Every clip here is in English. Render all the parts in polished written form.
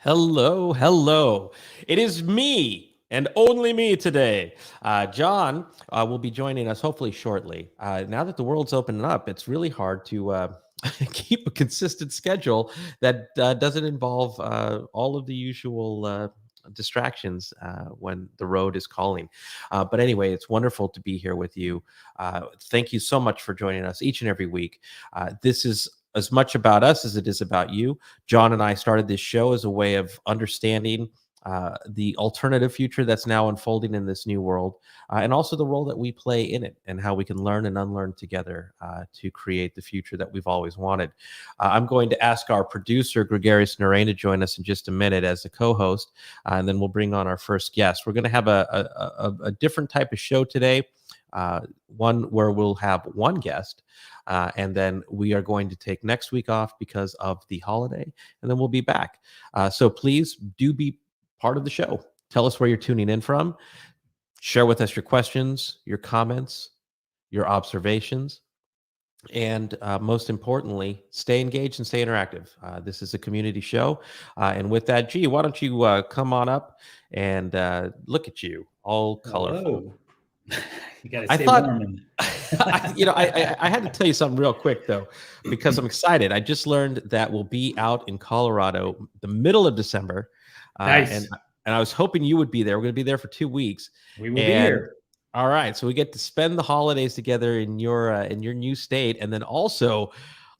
Hello, hello. It is me and only me today. John will be joining us hopefully shortly. Now that the world's opening up, it's really hard to keep a consistent schedule that doesn't involve all of the usual distractions when the road is calling. But anyway, it's wonderful to be here with you. Thank you so much for joining us each and every week. This is as much about us as it is about you. John and I started this show as a way of understanding the alternative future that's now unfolding in this new world, and also the role that we play in it and how we can learn and unlearn together to create the future that we've always wanted. I'm going to ask our producer, Gregarious Narain, to join us in just a minute as a co-host, and then we'll bring on our first guest. We're going to have a different type of show today. One where we'll have one guest, and then we are going to take next week off because of the holiday, and then we'll be back. So please do be part of the show. Tell us where you're tuning in from. Share with us your questions, your comments, your observations, and most importantly, stay engaged and stay interactive. This is a community show. And with that, G, why don't you come on up and look at you, all colorful. Hello. You got to stay warm. I had to tell you something real quick, though, because I'm excited. I just learned that we'll be out in Colorado the middle of December. Nice. And I was hoping you would be there. We're going to be there for 2 weeks. We will be here. All right. So we get to spend the holidays together in your new state. And then also,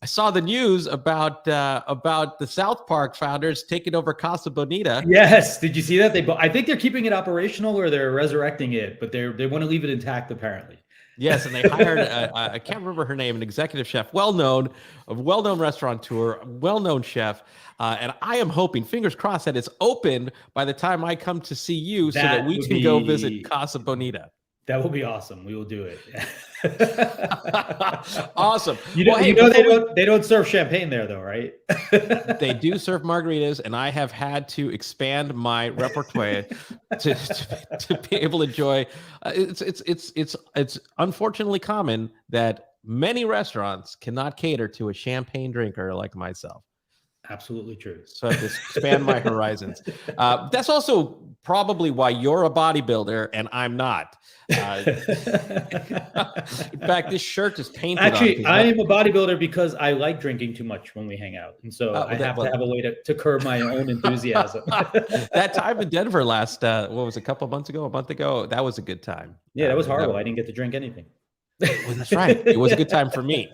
I saw the news about the South Park founders taking over Casa Bonita. Yes. Did you see that? I think they're keeping it operational or they're resurrecting it, but they want to leave it intact, apparently. Yes, and they hired I can't remember her name, an executive chef, well-known restaurateur, well-known chef, and I am hoping, fingers crossed, that it's open by the time I come to see you, so that we can go visit Casa Bonita. That will be awesome. We will do it. Awesome. They don't serve champagne there, though, right? They do serve margaritas, and I have had to expand my repertoire to be able to enjoy. It's unfortunately common that many restaurants cannot cater to a champagne drinker like myself. Absolutely true. So I have to expand my horizons. That's also probably why you're a bodybuilder and I'm not. In fact, this shirt is painted. Actually, I am a bodybuilder because I like drinking too much when we hang out. And so I have to have a way to curb my own enthusiasm. That time in Denver last, what was it, a month ago, that was a good time. Yeah, that was horrible. I didn't get to drink anything. Well, that's right. It was a good time for me.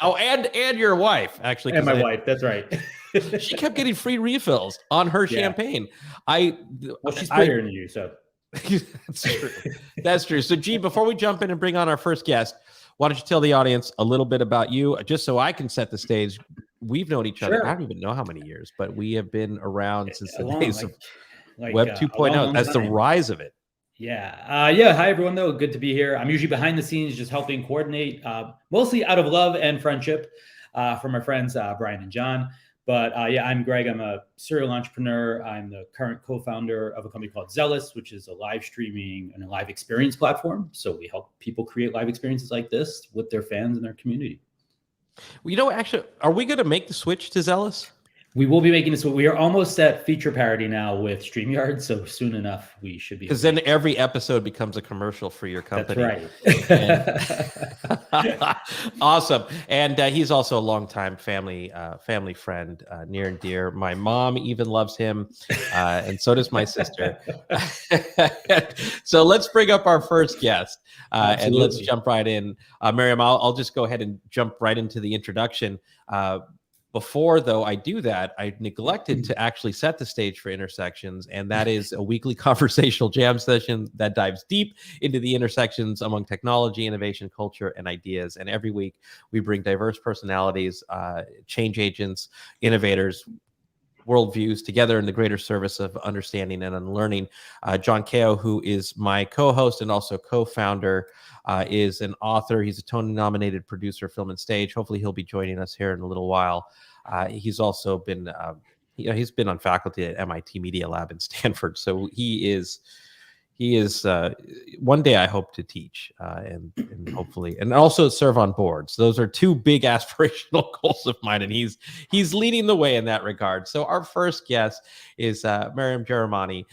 Oh, and your wife, actually. And my wife, that's right. She kept getting free refills on her champagne. She's prettier than you, so. That's true. That's true. So, G, before we jump in and bring on our first guest, why don't you tell the audience a little bit about you, just so I can set the stage. We've known each other, I don't even know how many years, but we have been around since the days of Web 2.0. That's the rise of it. Yeah. Hi, everyone, though. Good to be here. I'm usually behind the scenes just helping coordinate, mostly out of love and friendship from my friends, Brian and John. But I'm Greg. I'm a serial entrepreneur. I'm the current co-founder of a company called Zealous, which is a live streaming and a live experience platform. So we help people create live experiences like this with their fans and their community. Well, actually, are we going to make the switch to Zealous? We will be making this. We are almost at feature parity now with StreamYard, so soon enough we should be. Because then every episode becomes a commercial for your company. That's right. Awesome. And he's also a longtime family friend, near and dear. My mom even loves him, and so does my sister. So let's bring up our first guest, and let's jump right in. Maryam, I'll just go ahead and jump right into the introduction. Before, though, I do that, I neglected to actually set the stage for Intersections, and that is a weekly conversational jam session that dives deep into the intersections among technology, innovation, culture, and ideas. And every week, we bring diverse personalities, change agents, innovators, worldviews together in the greater service of understanding and unlearning. John Kao, who is my co-host and also co-founder, is an author. He's a Tony-nominated producer, film and stage. Hopefully, he'll be joining us here in a little while. He's also been, he's been on faculty at MIT Media Lab in Stanford. So he is He is one day I hope to teach and hopefully and also serve on boards. Those are two big aspirational goals of mine, and he's leading the way in that regard. So our first guest is Maryam Ghahremani.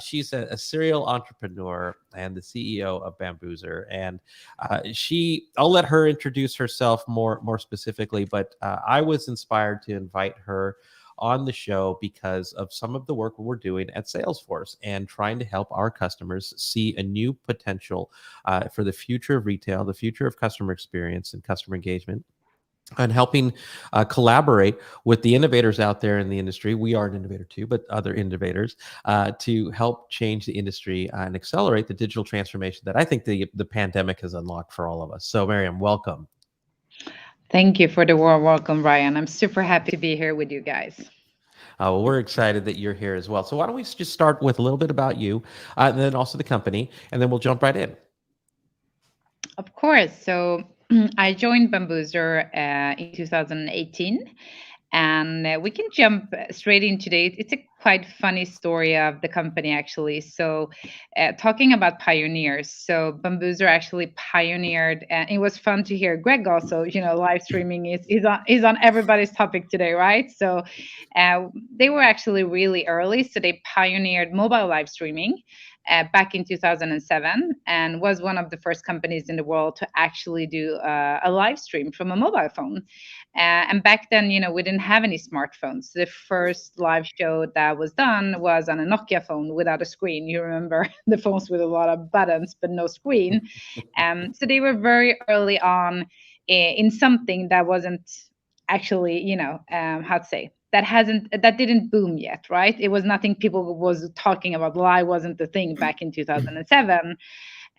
She's a serial entrepreneur and the CEO of Bamboozer, and I'll let her introduce herself more specifically, but I was inspired to invite her on the show because of some of the work we're doing at Salesforce and trying to help our customers see a new potential for the future of retail, the future of customer experience and customer engagement, and helping collaborate with the innovators out there in the industry. We are an innovator too, but other innovators to help change the industry and accelerate the digital transformation that I think the pandemic has unlocked for all of us. So, Maryam, welcome. Thank you for the warm welcome, Ryan. I'm super happy to be here with you guys. Well, we're excited that you're here as well. So why don't we just start with a little bit about you, and then also the company, and then we'll jump right in. Of course. So I joined Bamboozer in 2018, and we can jump straight into it. It's a quite funny story of the company, actually. So, talking about pioneers, so Bamboozer actually pioneered, and it was fun to hear Greg also. Live streaming is on everybody's topic today, right? So, they were actually really early. So they pioneered mobile live streaming. Back in 2007, and was one of the first companies in the world to actually do a live stream from a mobile phone. And back then, we didn't have any smartphones. The first live show that was done was on a Nokia phone without a screen. You remember the phones with a lot of buttons but no screen. So they were very early on in something that wasn't actually, how to say, that didn't boom yet, right? It was nothing people was talking about. Live wasn't the thing back in 2007.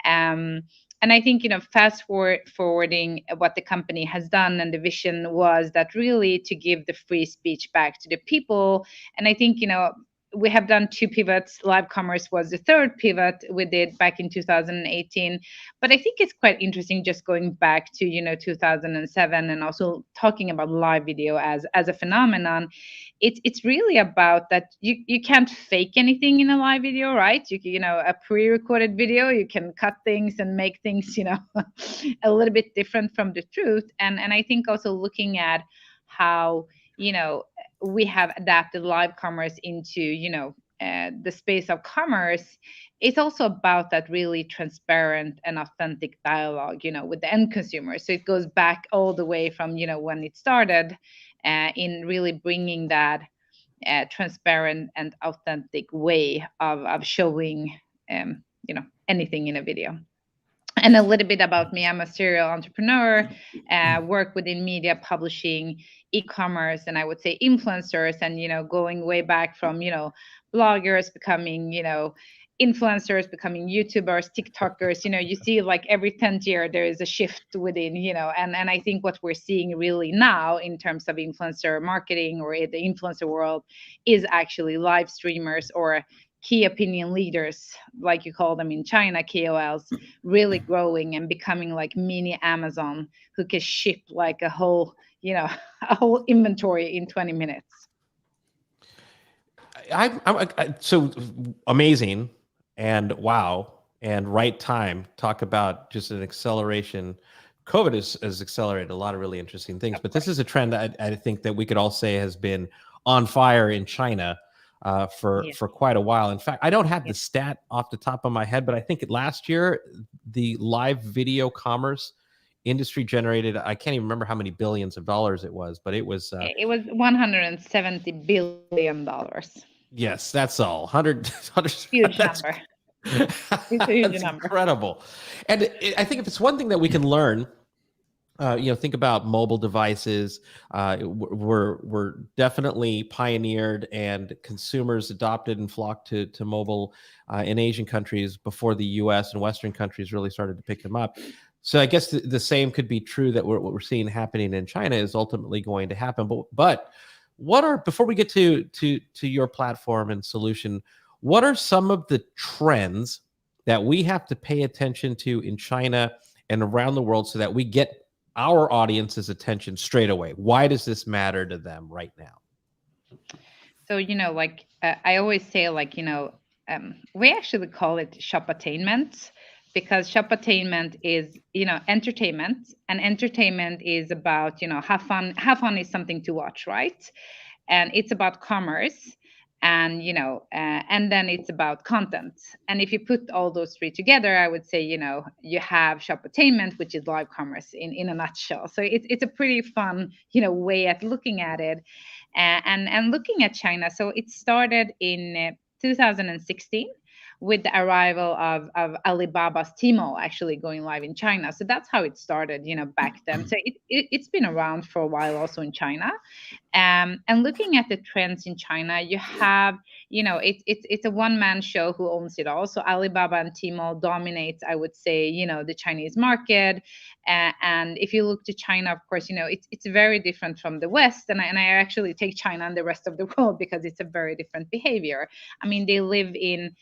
And I think, fast forwarding what the company has done, and the vision was that really to give the free speech back to the people. And I think, we have done two pivots. Live commerce was the third pivot we did back in 2018. But I think it's quite interesting just going back to 2007, and also talking about live video as a phenomenon. It's really about that you can't fake anything in a live video, right? A pre-recorded video, you can cut things and make things a little bit different from the truth. And I think also looking at how we have adapted live commerce into the space of commerce. It's also about that really transparent and authentic dialogue with the end consumer. So it goes back all the way from when it started, in really bringing that transparent and authentic way of showing anything in a video. And a little bit about me, I'm a serial entrepreneur, work within media, publishing, e-commerce, and I would say influencers, and going way back from bloggers becoming influencers, becoming YouTubers, TikTokers. You see, like every 10th year there is a shift within, and I think what we're seeing really now in terms of influencer marketing or the influencer world is actually live streamers, or key opinion leaders, like you call them in China, KOLs, really growing and becoming like mini Amazon, who can ship like a whole a whole inventory in 20 minutes. I'm so amazing, and wow, and right time. Talk about just an acceleration. COVID has accelerated a lot of really interesting things, but this is a trend I think that we could all say has been on fire in China for quite a while. In fact, I don't have the stat off the top of my head, but I think last year the live video commerce industry generated, I can't even remember how many billions of dollars it was, but it was $170 billion. Yes, that's all. 100 huge number. It's a huge number. Incredible. And I think if it's one thing that we can learn, think about mobile devices. We're definitely pioneered, and consumers adopted and flocked to mobile in Asian countries before the U.S. and Western countries really started to pick them up. So I guess the same could be true that what we're seeing happening in China is ultimately going to happen. But before we get to your platform and solution, what are some of the trends that we have to pay attention to in China and around the world so that we get our audience's attention straight away? Why does this matter to them right now? So, I always say, we actually call it shop-attainment, because shop-attainment is, entertainment, and entertainment is about, have fun. Have fun is something to watch, right? And it's about commerce, and and then it's about content. And if you put all those three together, I would say, you have shop-attainment, which is live commerce in a nutshell. So it's a pretty fun, way at looking at it. And looking at China, so it started in 2016 with the arrival of Alibaba's Tmall actually going live in China. So that's how it started, back then. So it's been around for a while also in China. And looking at the trends in China, you have, it's a one-man show who owns it all. So Alibaba and Tmall dominates, I would say, the Chinese market. And if you look to China, of course, it's very different from the West. And I actually take China and the rest of the world because it's a very different behavior. I mean, they live in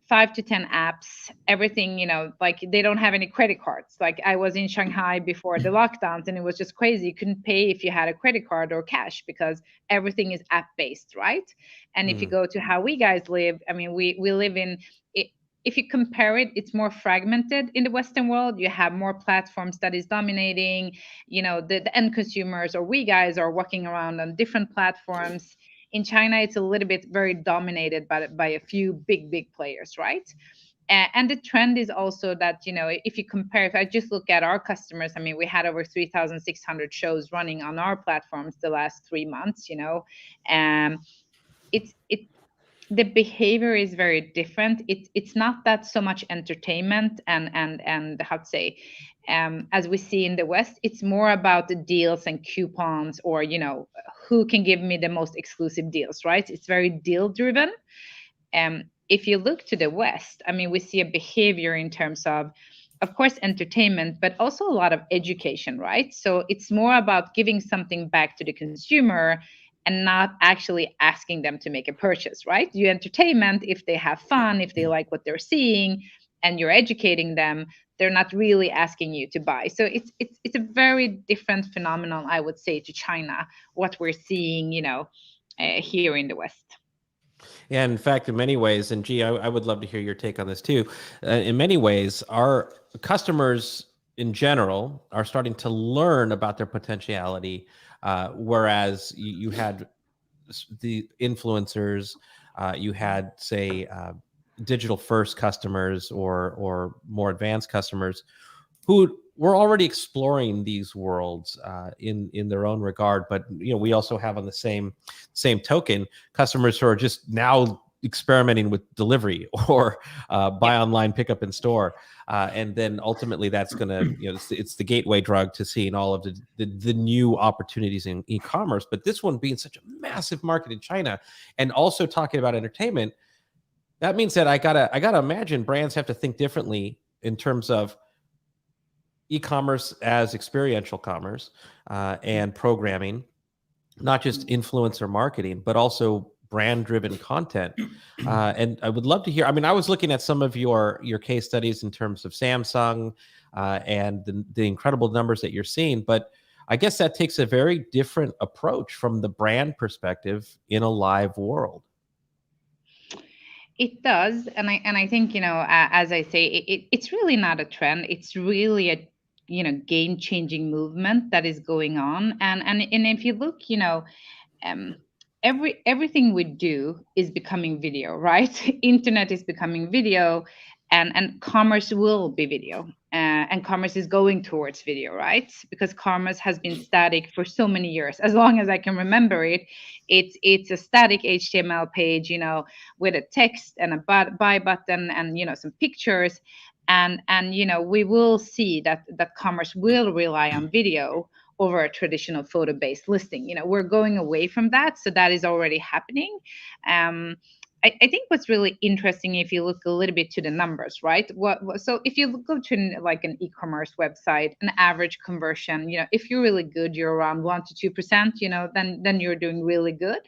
5 to 10 apps, everything, like they don't have any credit cards. Like I was in Shanghai before the lockdowns, and it was just crazy. You couldn't pay if you had a credit card or cash because everything is app based, right? And if you go to how we guys live, I mean, we live in it. If you compare it, it's more fragmented in the Western world. You have more platforms that is dominating, the end consumers, or we guys are walking around on different platforms. In China, it's a little bit very dominated by a few big players, right? And the trend is also that, if you compare, if I just look at our customers, I mean, we had over 3,600 shows running on our platforms the last 3 months, and it the behavior is very different. It's not that so much entertainment and how to say, as we see in the West, it's more about the deals and coupons, or who can give me the most exclusive deals, right? It's very deal driven. If you look to the West, I mean, we see a behavior in terms of course, entertainment, but also a lot of education, right? So it's more about giving something back to the consumer and not actually asking them to make a purchase, right? You entertainment if they have fun, if they like what they're seeing, and you're educating them, they're not really asking you to buy. So it's a very different phenomenon, I would say, to China, what we're seeing, here in the West. And in fact, in many ways, and G, I would love to hear your take on this too. In many ways, our customers in general are starting to learn about their potentiality, whereas you had the influencers, you had, say, digital first customers or more advanced customers who were already exploring these worlds in their own regard. But we also have, on the same token, customers who are just now experimenting with delivery or buy online, pick up in store, and then ultimately that's going to, it's the gateway drug to seeing all of the new opportunities in e-commerce. But this one being such a massive market in China, and also talking about entertainment, that means that I gotta imagine brands have to think differently in terms of e-commerce as experiential commerce, and programming, not just influencer marketing, but also brand-driven content. And I would love to hear. I mean, I was looking at some of your case studies in terms of Samsung, and the incredible numbers that you're seeing, but I guess that takes a very different approach from the brand perspective in a live world. It does, and I think, as I say, it's really not a trend. It's really a game changing movement that is going on. And if you look, um, everything we do is becoming video, right? Internet is becoming video, and commerce will be video, and commerce is going towards video, right? Because commerce has been static for so many years, as long as I can remember it. It's a static HTML page, with a text and a buy button, and some pictures. And we will see that commerce will rely on video over a traditional photo-based listing. We're going away from that, so that is already happening. I think what's really interesting, if you look a little bit to the numbers, right? So if you go to like an e-commerce website, an average conversion, if you're really good, you're around 1 to 2%, then you're doing really good.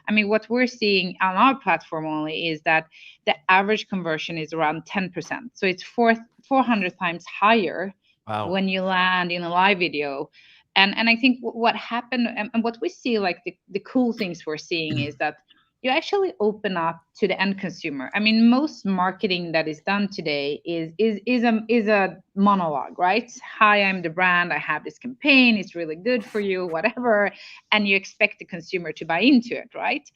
I mean, what we're seeing on our platform only is that the average conversion is around 10%. So it's 400 times higher. Wow. When you land in a live video. And I think what happened, and what we see, like the cool things we're seeing, is that you actually open up to the end consumer. I mean, most marketing that is done today is a monologue, right? Hi, I'm the brand. I have this campaign. It's really good for you, whatever, and you expect the consumer to buy into it, right?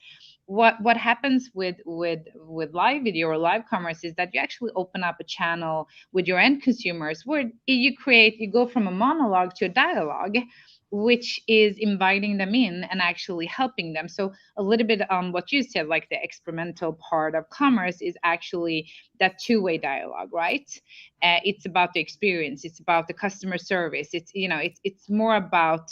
What happens with live video or live commerce is that you actually open up a channel with your end consumers where you go from a monologue to a dialogue, which is inviting them in and actually helping them. So a little bit on what you said, like the experimental part of commerce is actually that two-way dialogue, right? It's about the experience, it's about the customer service, it's more about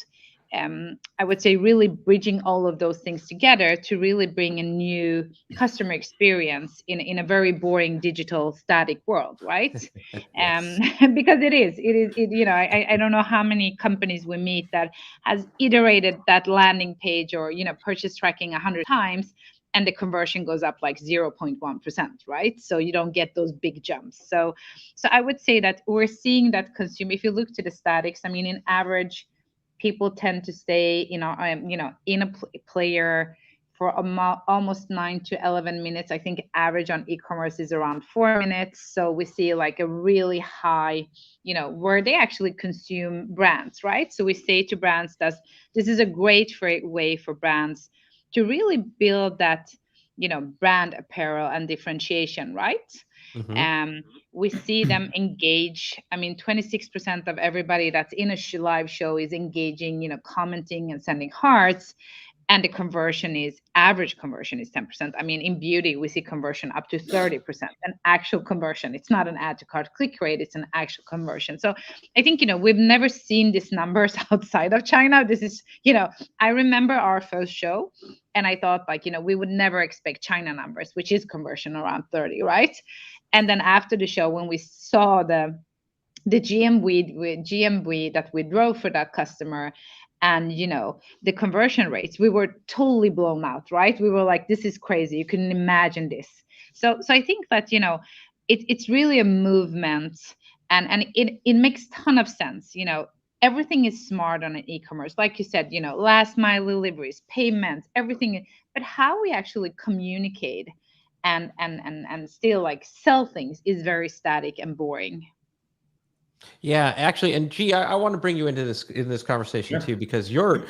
I would say really bridging all of those things together to really bring a new customer experience in a very boring digital static world, right? Yes. Because I don't know how many companies we meet that has iterated that landing page or purchase tracking 100 times, and the conversion goes up like 0.1%, right? So you don't get those big jumps. So I would say that we're seeing that consumer, if you look to the statics, I mean, in average, people tend to stay, in a player for almost 9 to 11 minutes. I think average on e-commerce is around 4 minutes. So we see like a really high, where they actually consume brands, right? So we say to brands that this is a great way for brands to really build that, brand apparel and differentiation, right? Mhm. We see them engage. I mean, 26% of everybody that's in a live show is engaging, commenting and sending hearts. And the average conversion is 10%. I mean, in beauty, we see conversion up to 30%, an actual conversion. It's not an add to cart click rate, it's an actual conversion. So I think, we've never seen these numbers outside of China. This is, I remember our first show and I thought like, we would never expect China numbers, which is conversion around 30, right? And then after the show, when we saw the GMV that we drove for that customer, and the conversion rates, we were totally blown out, right? We were like, this is crazy, you couldn't imagine this. So I think that it's really a movement, and it makes ton of sense. Everything is smart on an e-commerce, like you said, last mile deliveries, payments, everything, but how we actually communicate and still like sell things is very static and boring. Yeah, actually, and G, I want to bring you into this conversation Sure. too, because you're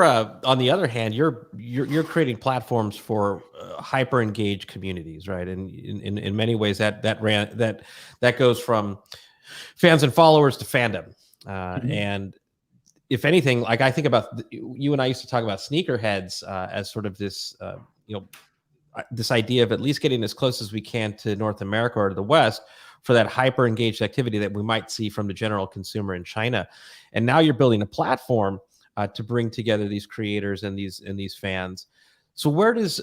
on the other hand, you're creating platforms for hyper engaged communities, right? And in many ways, that goes from fans and followers to fandom, and if anything, like I think about you and I used to talk about sneakerheads as sort of this, this idea of at least getting as close as we can to North America or to the West for that hyper engaged activity that we might see from the general consumer in China. And now you're building a platform to bring together these creators and these fans. So where does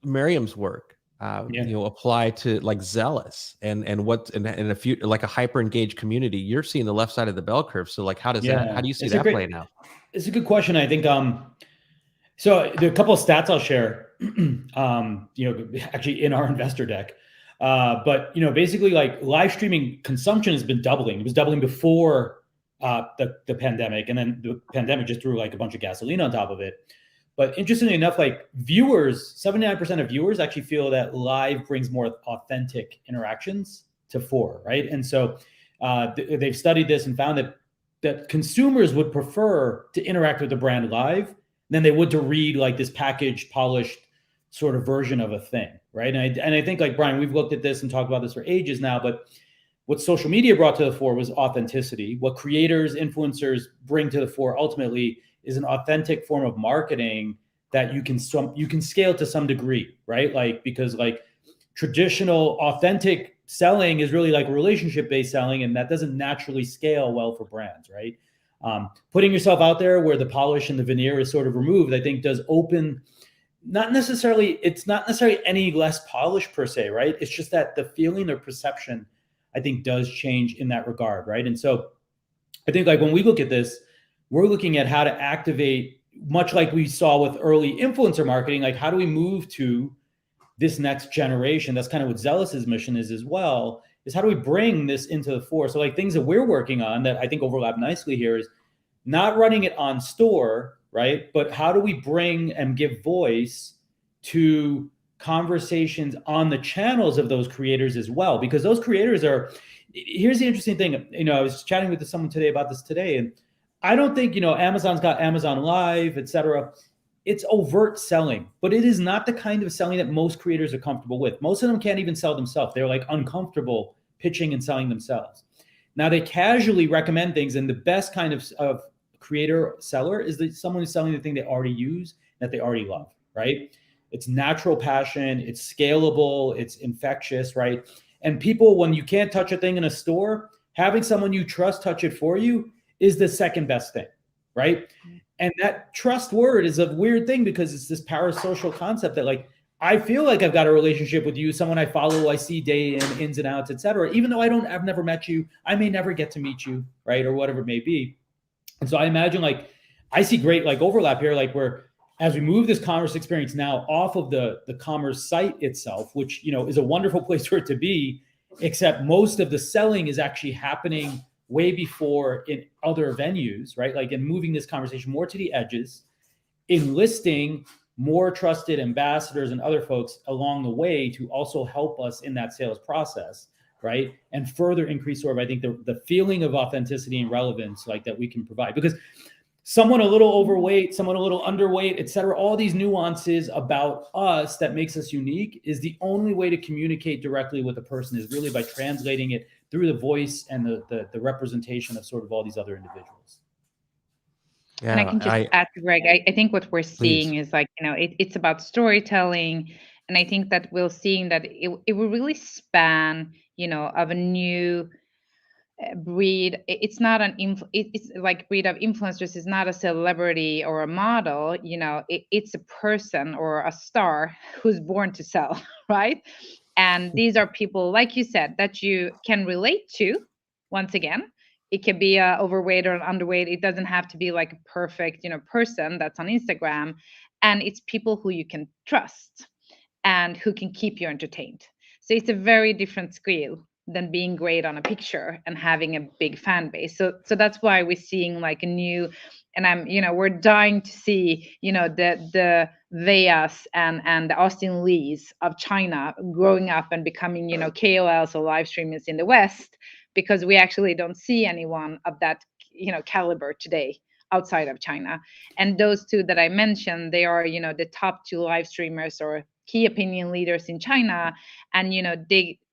Maryam's work apply to like Zealous and what in a few like a hyper engaged community? You're seeing the left side of the bell curve. So like how do you see that playing out? It's a good question. I think so there are a couple of stats I'll share, actually in our investor deck. But basically like live streaming consumption has been doubling. It was doubling before the pandemic, and then the pandemic just threw like a bunch of gasoline on top of it. But interestingly enough, like viewers, 79% of viewers actually feel that live brings more authentic interactions to fore, right? And so they've studied this and found that consumers would prefer to interact with the brand live than they would to read like this packaged, polished sort of version of a thing, right? And I think like Brian, we've looked at this and talked about this for ages now, but what social media brought to the fore was authenticity. What creators, influencers bring to the fore ultimately is an authentic form of marketing that you can scale to some degree, right? Like, because like traditional authentic selling is really like relationship-based selling, and that doesn't naturally scale well for brands, right? Putting yourself out there where the polish and the veneer is sort of removed, I think does open, it's not necessarily any less polished per se, right? It's just that the feeling or perception, I think, does change in that regard, right? And so I think like when we look at this, we're looking at how to activate, much like we saw with early influencer marketing, like how do we move to this next generation? That's kind of what Zealous's mission is as well, is how do we bring this into the fore? So like things that we're working on that I think overlap nicely here is not running it on store, right? But how do we bring and give voice to conversations on the channels of those creators as well? Because those creators are, here's the interesting thing. I was chatting with someone today about this today, and I don't think, Amazon's got Amazon Live, etc. It's overt selling, but it is not the kind of selling that most creators are comfortable with. Most of them can't even sell themselves. They're like uncomfortable pitching and selling themselves. Now they casually recommend things, and the best kind of creator seller is someone who's selling the thing they already use, that they already love, right? It's natural passion, it's scalable, it's infectious, right? And people, when you can't touch a thing in a store, having someone you trust touch it for you is the second best thing, right? And that trust word is a weird thing because it's this parasocial concept that, like, I feel like I've got a relationship with you, someone I follow, I see day in, ins and outs, etc. Even though I've never met you, I may never get to meet you, right? Or whatever it may be. And so I imagine, like, I see great like overlap here, like where as we move this commerce experience now off of the commerce site itself, which, is a wonderful place for it to be, except most of the selling is actually happening way before in other venues, right? Like, in moving this conversation more to the edges, enlisting more trusted ambassadors and other folks along the way to also help us in that sales process, right? And further increase sort of, I think, the feeling of authenticity and relevance, like, that we can provide. Because someone a little overweight, someone a little underweight, et cetera, all these nuances about us that makes us unique is the only way to communicate directly with a person is really by translating it through the voice and the representation of sort of all these other individuals. Yeah, and I can just add to Greg. I think what we're seeing is, like, it's about storytelling. And I think that we're seeing that it will really span, of a new breed. It's not it's like breed of influencers is not a celebrity or a model. It's a person or a star who's born to sell, right? And these are people, like you said, that you can relate to. Once again, it can be overweight or underweight. It doesn't have to be like a perfect, person that's on Instagram. And it's people who you can trust and who can keep you entertained. So it's a very different scale than being great on a picture and having a big fan base. So that's why we're seeing like a new, and we're dying to see, the Veas and the Austin Lees of China growing up and becoming, KOLs or live streamers in the West, because we actually don't see anyone of that, caliber today outside of China. And those two that I mentioned, they are, the top two live streamers or key opinion leaders in China. And,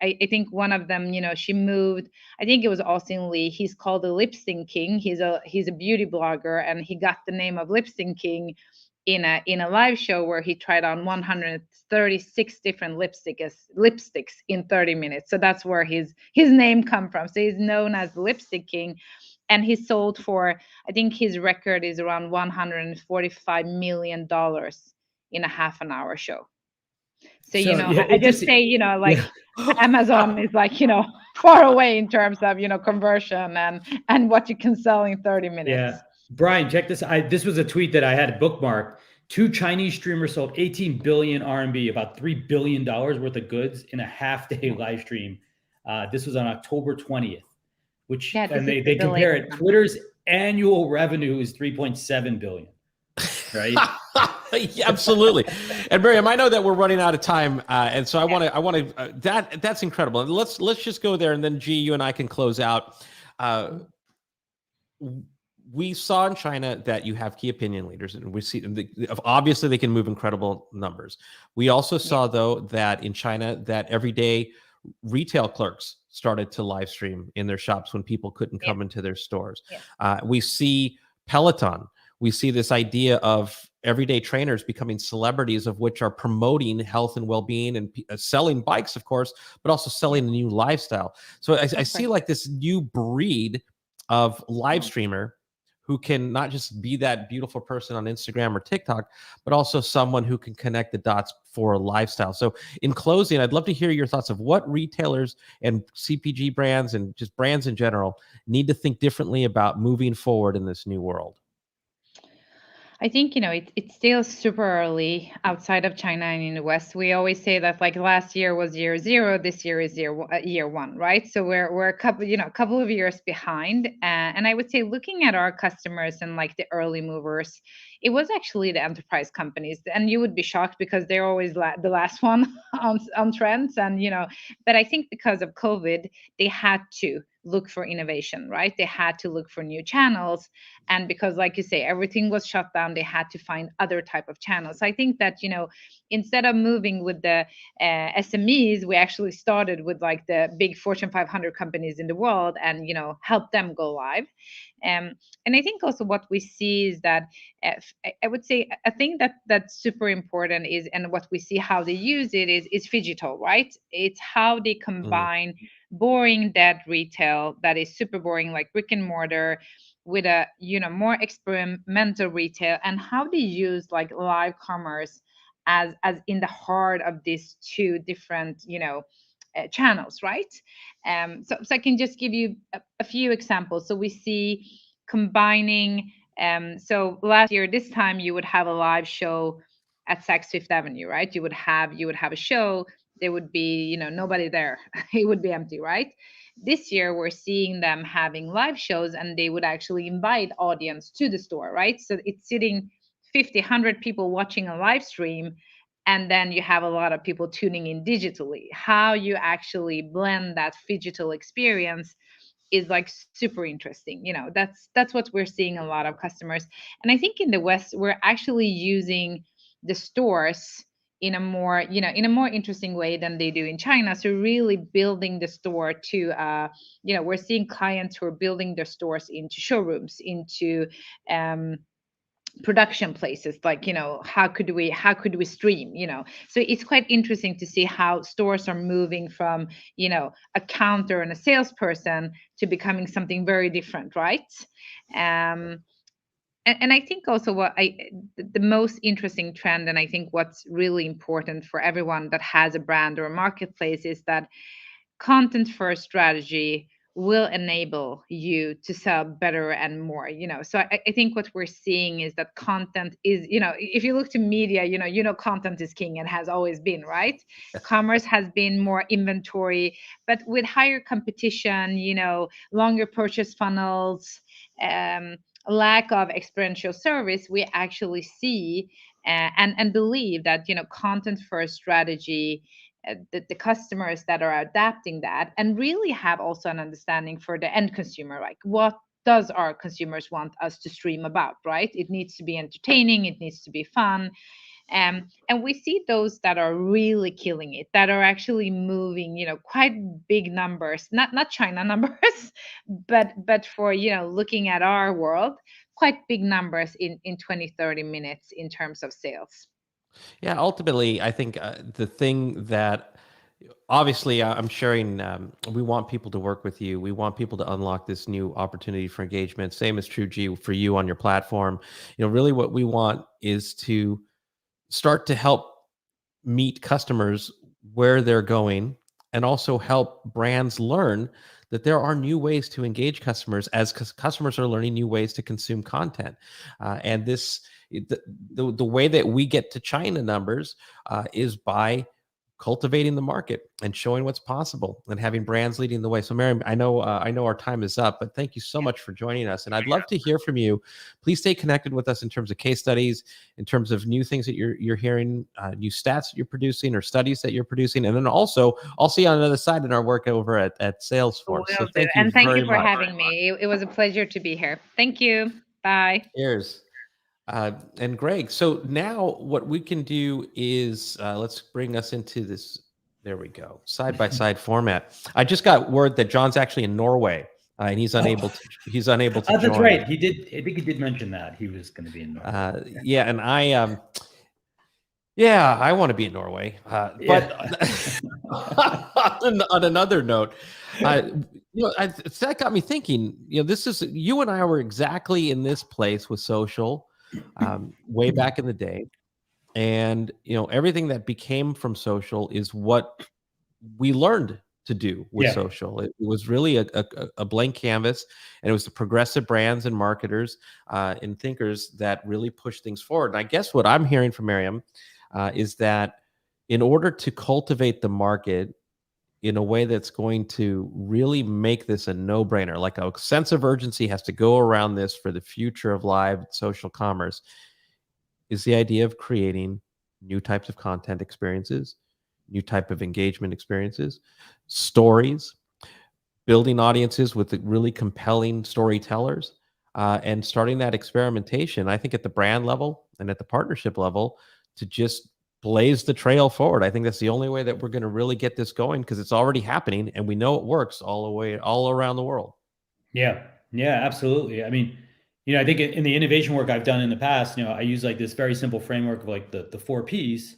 I think one of them, she moved, I think it was Austin Lee. He's called the Lip Sync King. He's a beauty blogger, and he got the name of Lip Sync King in a live show where he tried on 136 different lipsticks in 30 minutes. So that's where his name come from. So he's known as the Lipstick King. And he sold for, I think his record is around $145 million in a half an hour show. So, I just say, Amazon is like, far away in terms of, conversion and what you can sell in 30 minutes. Yeah. Brian, check this. This was a tweet that I had bookmarked. 2 Chinese streamers sold 18 billion RMB, about $3 billion worth of goods in a half-day live stream. This was on October 20th, which, and they compare it. Twitter's annual revenue is 3.7 billion, right? Yeah, absolutely. And Maryam, I know that we're running out of time, and so I want to. That's incredible. And let's just go there, and then G, you and I can close out. We saw in China that you have key opinion leaders, and we see obviously they can move incredible numbers. We also saw, though, that in China that everyday retail clerks started to live stream in their shops when people couldn't come into their stores. We see Peloton. We see this idea of everyday trainers becoming celebrities, of which are promoting health and well-being and selling bikes, of course, but also selling a new lifestyle. So I see like this new breed of live streamer who can not just be that beautiful person on Instagram or TikTok, but also someone who can connect the dots for a lifestyle. So in closing, I'd love to hear your thoughts of what retailers and CPG brands and just brands in general need to think differently about moving forward in this new world. I think, it's still super early outside of China and in the West. We always say that like last year was year zero, this year is year one, right? So we're a couple of years behind. And I would say looking at our customers and like the early movers, it was actually the enterprise companies. And you would be shocked because they're always the last one on trends. And, but I think because of COVID, they had to look for innovation, right? They had to look for new channels, and because like you say, everything was shut down, they had to find other type of channels. I think that, instead of moving with the SMEs, we actually started with like the big Fortune 500 companies in the world and help them go live. And I think also what we see is that I would say a thing that's super important is, and what we see how they use it is phygital, right? It's how they Mm, combine boring dead retail that is super boring, like brick and mortar, with a more experimental retail, and how they use like live commerce as in the heart of these two different channels, right? So I can just give you a few examples. So we see combining. So last year this time you would have a live show at Saks Fifth Avenue, right? You would have a show. There would be nobody there. It would be empty, right? This year we're seeing them having live shows, and they would actually invite audience to the store, right? So it's sitting 50, 100 people watching a live stream, and then you have a lot of people tuning in digitally. How you actually blend that digital experience is like super interesting. That's what we're seeing a lot of customers. And I think in the West we're actually using the stores in a more interesting way than they do in China. So really building the store to we're seeing clients who are building their stores into showrooms, into production places, like how could we stream. So it's quite interesting to see how stores are moving from a counter and a salesperson to becoming something very different, right? Um and, and I think also the most interesting trend, and I think what's really important for everyone that has a brand or a marketplace, is that content first strategy will enable you to sell better and more. So I think what we're seeing is that content is, if you look to media, content is king and has always been, right? Commerce has been more inventory, but with higher competition, longer purchase funnels, um, lack of experiential service, we actually see and believe that content first strategy, the customers that are adapting that and really have also an understanding for the end consumer, like what does our consumers want us to stream about, right? It needs to be entertaining, it needs to be fun. And we see those that are really killing it, that are actually moving quite big numbers, not China numbers, but for looking at our world, quite big numbers in 20-30 minutes in terms of sales. yeah, ultimately, I think the thing that obviously I'm sharing, we want people to work with you. We want people to unlock this new opportunity for engagement. Same is true, G, for you on your platform. Really what we want is to start to help meet customers where they're going, and also help brands learn that there are new ways to engage customers as customers are learning new ways to consume content. And this, the way that we get to China numbers is by cultivating the market and showing what's possible and having brands leading the way. So Maryam, I know our time is up, but thank you so much for joining us. And I'd love to hear from you. Please stay connected with us in terms of case studies, in terms of new things that you're hearing, new stats that you're producing or studies that you're producing. And then also I'll see you on the other side in our work over at Salesforce. So Will do. thank you And thank you very for much. having me. It was a pleasure to be here. Thank you. Bye. Cheers. And Greg, so now what we can do is let's bring us into this. There we go, side by side format. I just got word that John's actually in Norway, and he's unable to. He's unable to join. That's right. He did. I think he did mention that he was going to be in Norway. Yeah, and I want to be in Norway. But on another note, that got me thinking. This is, you and I were exactly in this place with social way back in the day, and everything that became from social is what we learned to do with social. It was really a blank canvas, and it was the progressive brands and marketers and thinkers that really pushed things forward. And I guess what I'm hearing from Maryam is that in order to cultivate the market in a way that's going to really make this a no-brainer, like a sense of urgency has to go around this for the future of live social commerce, is the idea of creating new types of content experiences, new type of engagement experiences, stories, building audiences with really compelling storytellers, and starting that experimentation, I think at the brand level and at the partnership level, to just blaze the trail forward. I think that's the only way that we're going to really get this going, because it's already happening and we know it works all around the world. Yeah, absolutely. I mean, I think in the innovation work I've done in the past, I use like this very simple framework of like the 4 Ps.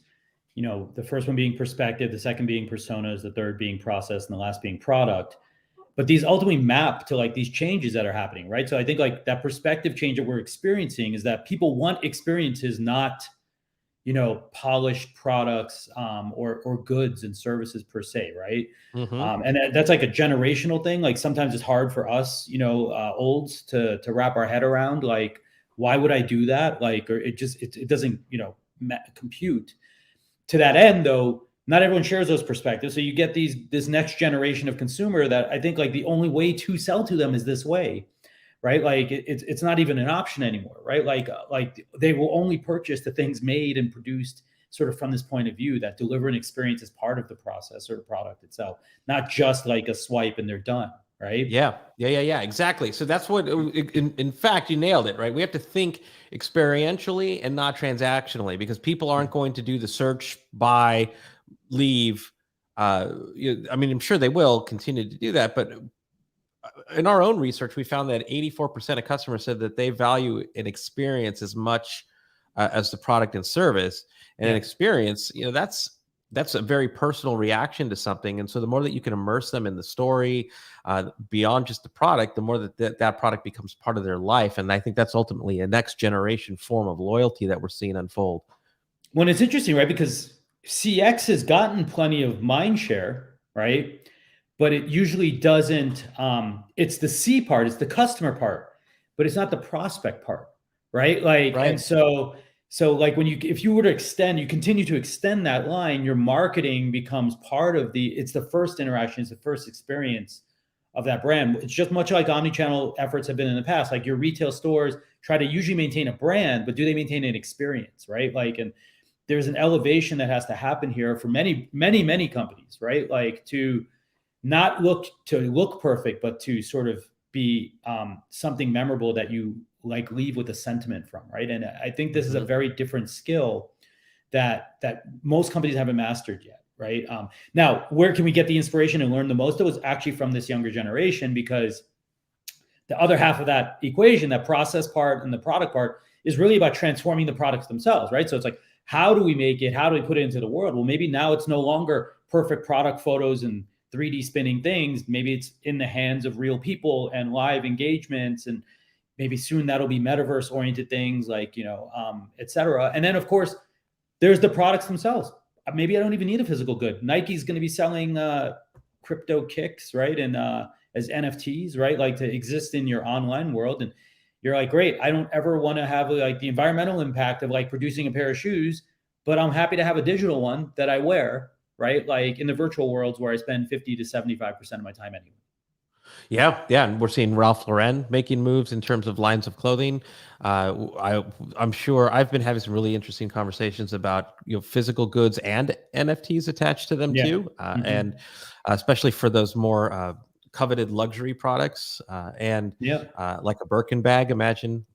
The first one being perspective, the second being personas, the third being process, and the last being product. But these ultimately map to like these changes that are happening, right? So I think like that perspective change that we're experiencing is that people want experiences, not polished products or goods and services per se, right? And that's like a generational thing. Like sometimes it's hard for us, olds to wrap our head around. Like, why would I do that? Like, or it doesn't compute. To that end, though, not everyone shares those perspectives. So you get this next generation of consumer that I think like the only way to sell to them is this way. Right, like it's not even an option anymore, right? Like they will only purchase the things made and produced sort of from this point of view that deliver an experience as part of the process or the product itself, not just like a swipe and they're done, right? Yeah, exactly. So that's what, in fact, you nailed it, right? We have to think experientially and not transactionally, because people aren't going to do the search, buy, leave. I mean, I'm sure they will continue to do that, but in our own research, we found that 84% of customers said that they value an experience as much as the product and service. And an experience, that's a very personal reaction to something. And so the more that you can immerse them in the story beyond just the product, the more that product becomes part of their life. And I think that's ultimately a next generation form of loyalty that we're seeing unfold. Well, it's interesting, right? Because CX has gotten plenty of mind share, right? But it usually doesn't, it's the C part, it's the customer part, but it's not the prospect part, right? Like, right. And so like if you were to you continue to extend that line, your marketing becomes part of it's the first interaction, it's the first experience of that brand. It's just much like omnichannel efforts have been in the past. Like your retail stores try to usually maintain a brand, but do they maintain an experience, right? Like, and there's an elevation that has to happen here for many, many, many companies, right? Like to not look perfect, but to sort of be something memorable that you like leave with a sentiment from, right? And I think this is a very different skill that most companies haven't mastered yet, right? Now, where can we get the inspiration and learn the most? It was actually from this younger generation, because the other half of that equation, that process part and the product part, is really about transforming the products themselves, right? So it's like, how do we make it? How do we put it into the world? Well, maybe now it's no longer perfect product photos and 3D spinning things. Maybe it's in the hands of real people and live engagements, and maybe soon that'll be metaverse oriented things like, et cetera. And then of course, there's the products themselves. Maybe I don't even need a physical good. Nike's going to be selling crypto kicks, right? And as NFTs, right? Like to exist in your online world. And you're like, great, I don't ever want to have like the environmental impact of like producing a pair of shoes, but I'm happy to have a digital one that I wear, right? Like in the virtual worlds where I spend 50 to 75% of my time anyway. Yeah. And we're seeing Ralph Lauren making moves in terms of lines of clothing. I'm sure I've been having some really interesting conversations about physical goods and NFTs attached to them too, and especially for those more coveted luxury products, and like a Birkin bag. Imagine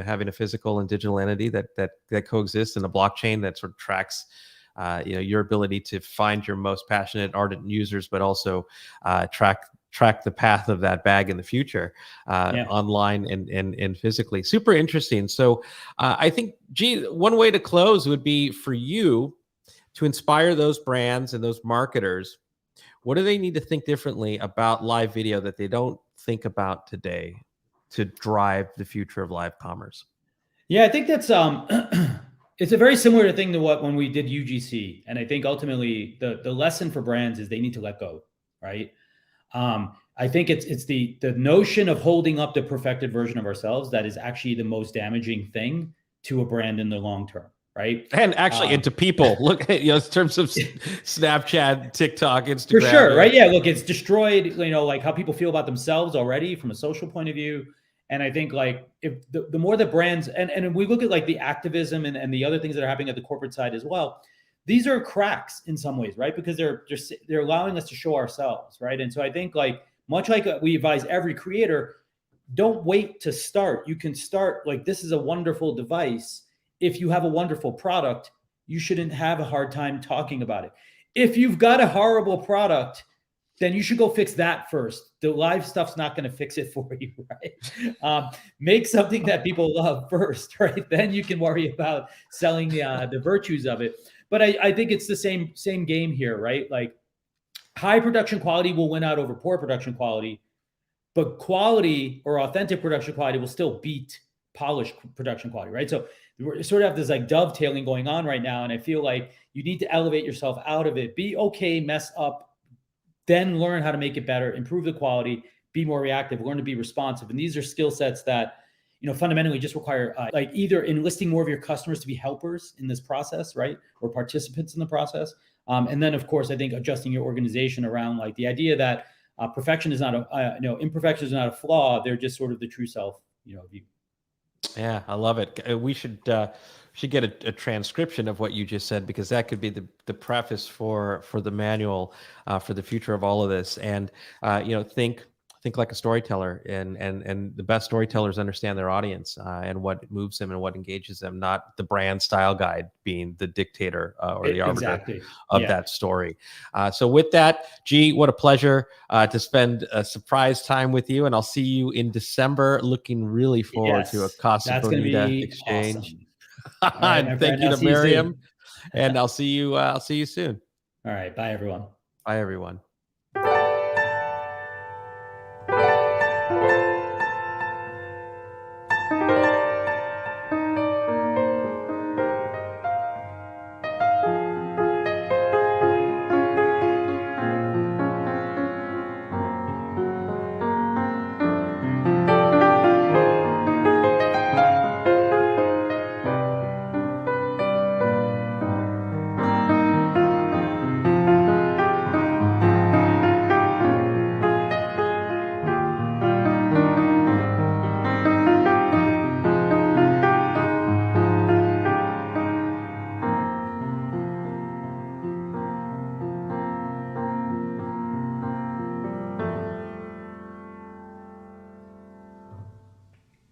having a physical and digital entity that coexists in a blockchain that sort of tracks your ability to find your most passionate, ardent users, but also track the path of that bag in the future, online and physically. Super interesting. So I think, one way to close would be for you to inspire those brands and those marketers. What do they need to think differently about live video that they don't think about today to drive the future of live commerce? Yeah, I think that's it's a very similar thing to when we did UGC. And I think ultimately the lesson for brands is they need to let go, right? I think it's the notion of holding up the perfected version of ourselves that is actually the most damaging thing to a brand in the long term, right? And actually into people. Look at, in terms of Snapchat, TikTok, Instagram. For sure, right? Yeah, look, it's destroyed, like how people feel about themselves already from a social point of view. And I think like if the more the brands, and we look at like the activism and the other things that are happening at the corporate side as well, these are cracks in some ways, right? Because they're allowing us to show ourselves, right? And so I think like, much like we advise every creator, don't wait to start. You can start like, this is a wonderful device. If you have a wonderful product, you shouldn't have a hard time talking about it. If you've got a horrible product, then you should go fix that first. The live stuff's not going to fix it for you, right? Make something that people love first, right? Then you can worry about selling the virtues of it. But I think it's the same game here, right? Like high production quality will win out over poor production quality, but quality or authentic production quality will still beat polished production quality, right? So we sort of have this like dovetailing going on right now. And I feel like you need to elevate yourself out of it, be okay, mess up, then learn how to make it better, improve the quality, be more reactive, learn to be responsive. And these are skill sets that, fundamentally just require like either enlisting more of your customers to be helpers in this process, right? Or participants in the process. And then of course, I think adjusting your organization around like the idea that perfection is not imperfection is not a flaw. They're just sort of the true self, view. Yeah, I love it. We should get a transcription of what you just said, because that could be the preface for the manual for the future of all of this. And think like a storyteller, and the best storytellers understand their audience and what moves them and what engages them, not the brand style guide being the dictator or the arbiter of that story. So with that, G, what a pleasure to spend a surprise time with you, and I'll see you in December. Looking really forward to a Casa Bonita exchange. Awesome. Right, and thank you to Maryam, and I'll see you soon. All right, bye everyone. Bye everyone.